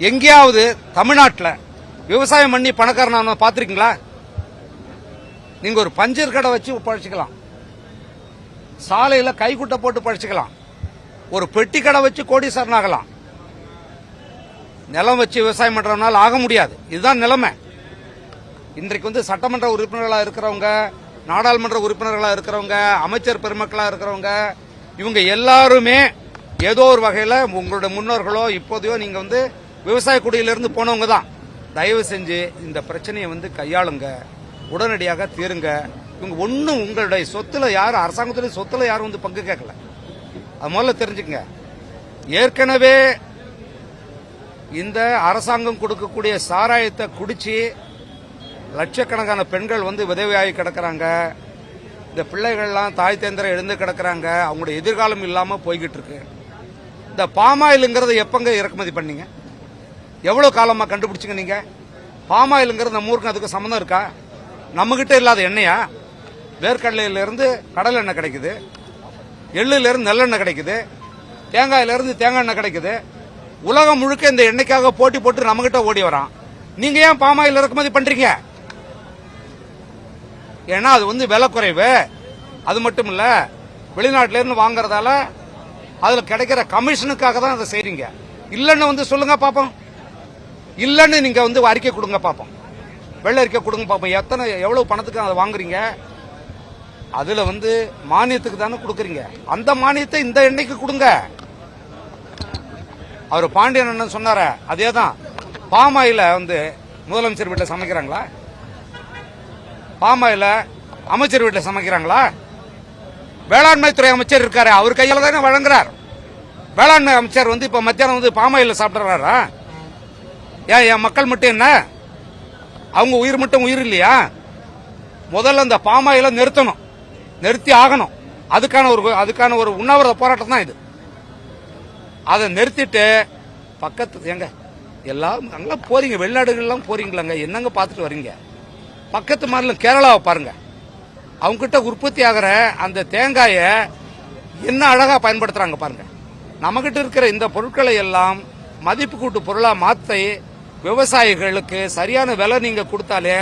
எங்கேயாவது தமிழ்நாட்டில் விவசாயம் பண்ணி பணக்காரன பார்த்துருக்கீங்களா? நீங்க ஒரு பஞ்சர் கடை வச்சு பழிச்சுக்கலாம், சாலையில கைக்குட்டை போட்டு பழிச்சுக்கலாம், ஒரு பெட்டி கடை வச்சு கோடீஸ்வரன் ஆகலாம். நிலம் வச்சு விவசாயம் பண்றதுனால ஆக முடியாது. இதுதான் நிலைமை. இன்றைக்கு சட்டமன்ற உறுப்பினர்களா இருக்கிறவங்க, நாடாளுமன்ற உறுப்பினர்களா இருக்கிறவங்க, அமைச்சர் பெருமக்களா இருக்கிறவங்க, இவங்க எல்லாருமே ஏதோ ஒரு வகையில உங்களுடைய முன்னோர்களோ இப்போதையோ நீங்க விவசாய குடியிலிருந்து போனவங்க தான். தயவு செஞ்சு இந்த பிரச்சனையை கையாளுங்க, உடனடியாக தீருங்க. இவங்க ஒன்னும் உங்களுடைய சொத்துல யாரும், அரசாங்கத்துடைய சொத்துல யாரும் பங்கு கேட்கல. அது முதல்ல தெரிஞ்சுக்கங்க. ஏற்கனவே இந்த அரசாங்கம் கொடுக்கக்கூடிய சாராயத்தை குடிச்சு லட்சக்கணக்கான பெண்கள் விதவையாகி கிடக்கிறாங்க. இந்த பிள்ளைகள்லாம் தாய் தேந்திர எழுந்து கிடக்கிறாங்க. அவங்களுடைய எதிர்காலம் இல்லாம போய்கிட்டு இருக்கு. இந்த பாமாயிலுங்கிறத எப்பங்க இறக்குமதி பண்ணீங்க? எவ்வளவு காலமா கண்டுபிடிச்சிங்க நீங்க? பாமாயிலுங்கிறது நம்ம ஊருக்கு அதுக்கு சம்மந்தம் இருக்கா? நம்ம கிட்ட இல்லாத எண்ணெயா? வேர்க்கடலையில இருந்து கடல் எண்ணெய் கிடைக்குது, எள்ளுல இருந்து நெல்லெண்ணெய் கிடைக்குது, தேங்காயில இருந்து தேங்காய் எண்ணெய் கிடைக்குது. உலகம் முழுக்க இந்த எண்ணெய்க்காக போட்டி போட்டு நம்ம கிட்ட ஓடி வரான். நீங்க ஏன் பாமாயில் இறக்குமதி பண்றீங்க? ஏன்னா அது விலை குறைவு. அது மட்டும் இல்ல, வெளிநாட்டில இருந்து வாங்குறதால அதுல கிடைக்கிற கமிஷனுக்காக தான் அதை செய்றீங்க. இல்லன்னு சொல்லுங்க பாப்போம். இல்லன்னு நீங்க அறிக்கை கொடுங்க பாப்போம், வெள்ள அறிக்கை கொடுங்க பாப்போம். எவ்வளவு பணத்துக்கு அதை வாங்குறீங்க? அதுல மானியத்துக்கு தானே கொடுக்கறீங்க. அந்த மானியத்தை இந்த எண்ணெய்க்கு கொடுங்க. அவர் பாண்டியன் அண்ணன் சொன்னார அதேதான். பாமாயில முதலமைச்சர் வீட்டில் சமைக்கிறாங்களா? பாமாயில அமைச்சர் வீட்டில் சமைக்கிறாங்களா? வேளாண்மை துறை அமைச்சர் இருக்காரு, அவர் கையில தானே வழங்குறார். வேளாண்மை அமைச்சர் இப்ப மத்தியானம் பாமாயில சாப்பிடுறாரா? ஏன் என் மக்கள் மட்டும் என்ன, அவங்க உயிர் மட்டும் உயிர் இல்லையா? முதல்ல இந்த பாமாயில நிறுத்தணும், நிறுத்தி ஆகணும். அதுக்கான ஒரு உண்ணாவிரத போராட்டம் தான் இது. அதை நிறுத்திட்டு பக்கத்து எங்க எல்லாரும் அங்கெல்லாம் போறீங்க, வெளிநாடுகள்லாம் போறீங்களாங்க, என்னங்க பார்த்துட்டு வரீங்க? பக்கத்து மாநிலம் கேரளாவை பாருங்க. அவங்க கிட்ட உற்பத்தி ஆகிற அந்த தேங்காய என்ன அழகா பயன்படுத்துறாங்க பாருங்க. நம்ம கிட்ட இருக்கிற இந்த பொருட்களை எல்லாம் மதிப்பு கூட்டு பொருளா மாத்தி விவசாயிகளுக்கு சரியான விலை நீங்க கொடுத்தாலே,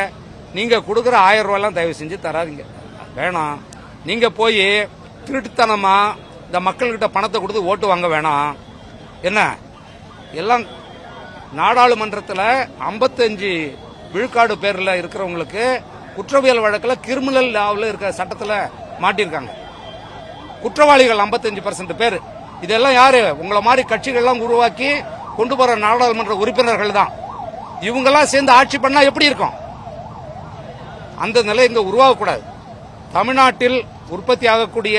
நீங்க கொடுக்கிற 1000 ரூபாய் தயவு செஞ்சு தராதீங்க, வேணாம். நீங்க போய் திருட்டுத்தனமா இந்த மக்கள்கிட்ட பணத்தை கொடுத்து ஓட்டு வாங்க வேணாம். என்ன எல்லாம் நாடாளுமன்றத்தில் 55 விழுக்காடு பேர்ல இருக்கிறவங்களுக்கு குற்றவியல் வழக்கில் கிரிமினல் லாவில் இருக்கிற சட்டத்தில் மாட்டிருக்காங்க. குற்றவாளிகள் 55% பேர். இதெல்லாம் யாரு? உங்களை மாதிரி கட்சிகள்லாம் உருவாக்கி கொண்டு போற நாடாளுமன்ற உறுப்பினர்கள் தான். இவங்கெல்லாம் சேர்ந்து ஆட்சி பண்ணா எப்படி இருக்கும்? அந்த நிலை இங்க உருவாகக்கூடாது. தமிழ்நாட்டில் உற்பத்தி ஆகக்கூடிய,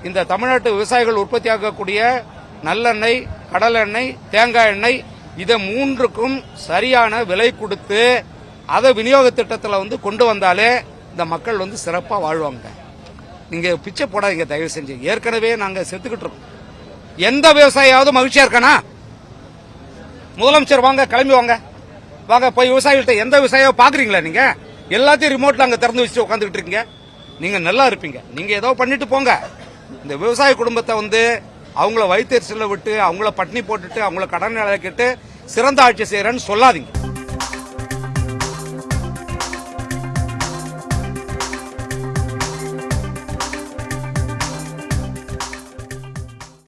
இந்த தமிழ்நாட்டு விவசாயிகள் உற்பத்தி ஆகக்கூடிய நல்லெண்ணெய், கடல் எண்ணெய், தேங்காய் எண்ணெய், இதை மூன்றுக்கும் சரியான விலை கொடுத்து அதை விநியோக திட்டத்தில் கொண்டு வந்தாலே இந்த மக்கள் சிறப்பா வாழ்வாங்க. நீங்க பிச்சை போடாதீங்க தயவு செஞ்சு. ஏற்கனவே நாங்க செத்துக்கிட்டு இருக்கோம். எந்த விவசாயியாவது மகிழ்ச்சியா இருக்கானா? முதலமைச்சர் வாங்க, கிளம்பி வாங்க, வாங்க போய் விவசாயிகள்ட்ட எந்த விவசாயியாவது பாக்குறீங்களா? நீங்க எல்லாத்தையும் ரிமோட்ல அங்க திறந்து வச்சு உட்காந்துக்கிட்டு இருக்கீங்க. நீங்க நல்லா இருப்பீங்க, நீங்க ஏதோ பண்ணிட்டு போங்க. இந்த விவசாய குடும்பத்தை அவங்கள வயிற்றுல விட்டு, அவங்கள பட்டினி போட்டுட்டு, அவங்கள கடன் இழக்கிட்டு சிறந்த ஆட்சி செய்யறேன்னு சொல்லாதீங்க.